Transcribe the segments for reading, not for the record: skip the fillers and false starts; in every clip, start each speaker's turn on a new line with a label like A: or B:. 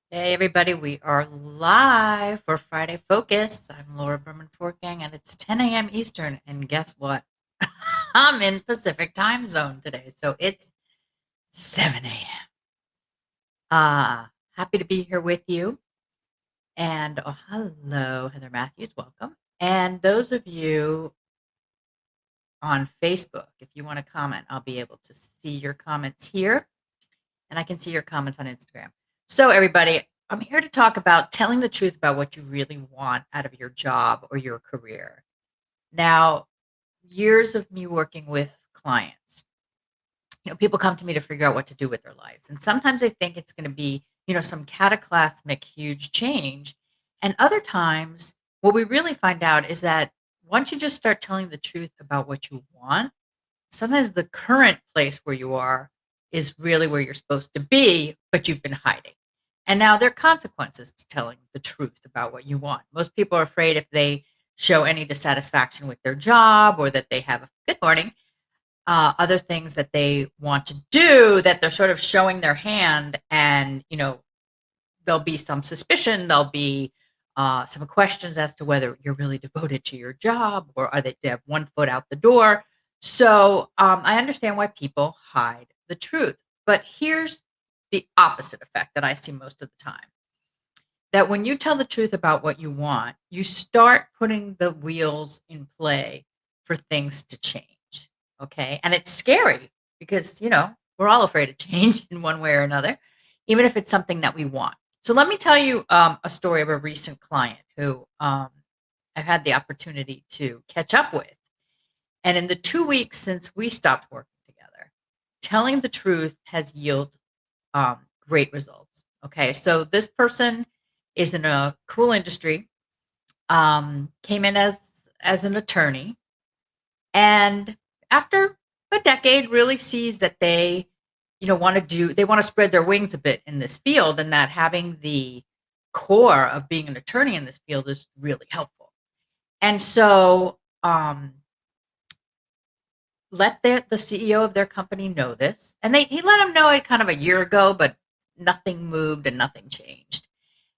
A: Hey, everybody, we are live for Friday Focus. I'm Laura Berman Fortgang, and it's 10 a.m. Eastern. And guess what? I'm in Pacific time zone today, so it's 7 a.m. Happy to be here with you. And oh, hello, Heather Matthews, welcome. And those of you on Facebook, if you want to comment, I'll be able to see your comments here, and I can see your comments on Instagram. So, everybody, I'm here to talk about telling the truth about what you really want out of your job or your career. Now, years of me working with clients, people come to me to figure out what to do with their lives. And sometimes they think it's going to be, some cataclysmic, huge change. And other times, what we really find out is that once you just start telling the truth about what you want, sometimes the current place where you are is really where you're supposed to be, but you've been hiding. And now there are consequences to telling the truth about what you want. Most people are afraid if they show any dissatisfaction with their job or that they have a good morning, other things that they want to do, that they're sort of showing their hand, and there'll be some suspicion, there'll be some questions as to whether you're really devoted to your job, or are they have one foot out the door. So I understand why people hide the truth. But here's the opposite effect that I see most of the time, that when you tell the truth about what you want, you start putting the wheels in play for things to change. Okay. And it's scary because, we're all afraid of change in one way or another, even if it's something that we want. So let me tell you a story of a recent client who I've had the opportunity to catch up with. And in the 2 weeks since we stopped working together, telling the truth has yielded great results. Okay. So this person is in a cool industry, came in as an attorney, and after a decade really sees that they they want to spread their wings a bit in this field, and that having the core of being an attorney in this field is really helpful. And so let the CEO of their company know this, and he let him know it kind of a year ago, but nothing moved and nothing changed.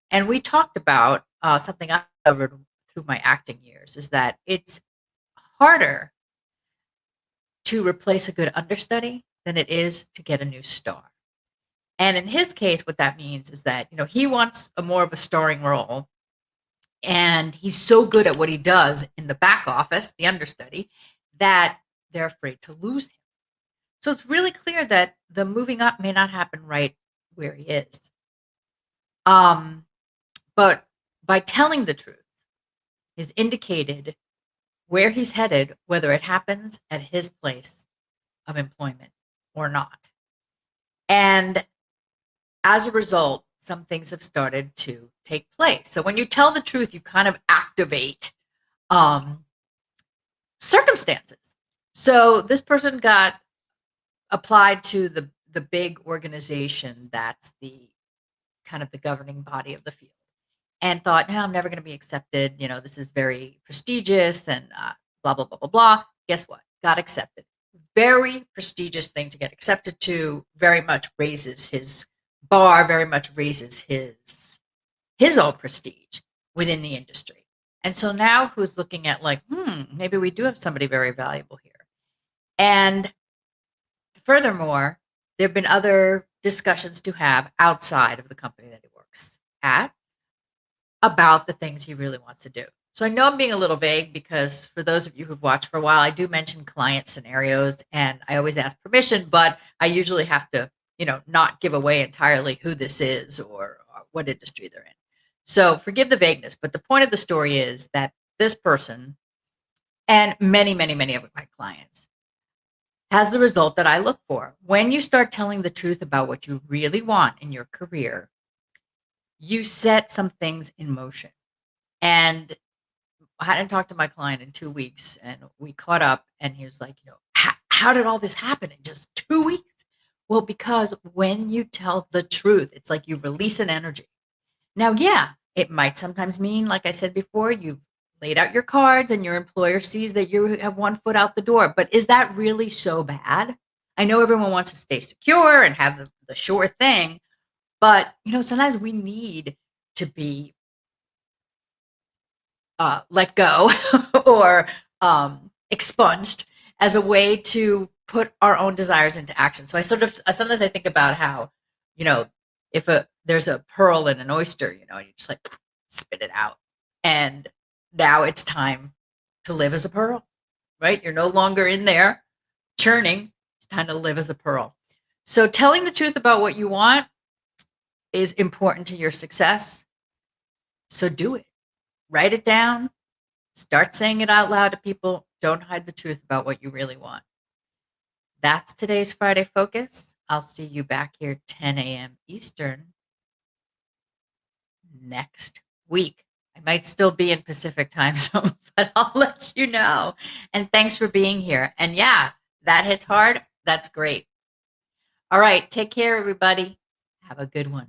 A: And we talked about something I covered through my acting years, is that it's harder to replace a good understudy than it is to get a new star. And in his case, what that means is that, he wants a more of a starring role. And he's so good at what he does in the back office, the understudy, that they're afraid to lose him. So it's really clear that the moving up may not happen right where he is. But by telling the truth is indicated where he's headed, whether it happens at his place of employment or not. And as a result, some things have started to take place. So when you tell the truth, you kind of activate um, circumstances. So this person got applied to the big organization that's the kind of the governing body of the field, and thought, no, I'm never going to be accepted. This is very prestigious and blah, blah, blah, blah, blah. Guess what? Got accepted. Very prestigious thing to get accepted to, very much raises his bar, very much raises his own prestige within the industry. And so now who's looking at like, maybe we do have somebody very valuable here. And furthermore, there have been other discussions to have outside of the company that he works at about the things he really wants to do. So I know I'm being a little vague because for those of you who've watched for a while, I do mention client scenarios and I always ask permission, but I usually have to, not give away entirely who this is or what industry they're in. So forgive the vagueness, but the point of the story is that this person and many, many, many of my clients has the result that I look for. When you start telling the truth about what you really want in your career, you set some things in motion. And I hadn't talked to my client in 2 weeks, and we caught up, and he was like, how did all this happen in just 2 weeks? Well, because when you tell the truth, it's like you release an energy. Now, yeah, it might sometimes mean, like I said before, you've laid out your cards and your employer sees that you have one foot out the door. But is that really so bad? I know everyone wants to stay secure and have the sure thing, But, sometimes we need to be let go or expunged as a way to put our own desires into action. So sometimes I think about how, you know, if there's a pearl in an oyster, and you just like spit it out, and now it's time to live as a pearl, right? You're no longer in there churning. It's time to live as a pearl. So telling the truth about what you want is important to your success. So do it. Write it down. Start saying it out loud to people. Don't hide the truth about what you really want. That's today's Friday Focus. I'll see you back here 10 a.m. Eastern next week. I might still be in Pacific time zone, but I'll let you know. And thanks for being here. And yeah, that hits hard. That's great. All right. Take care, everybody. Have a good one.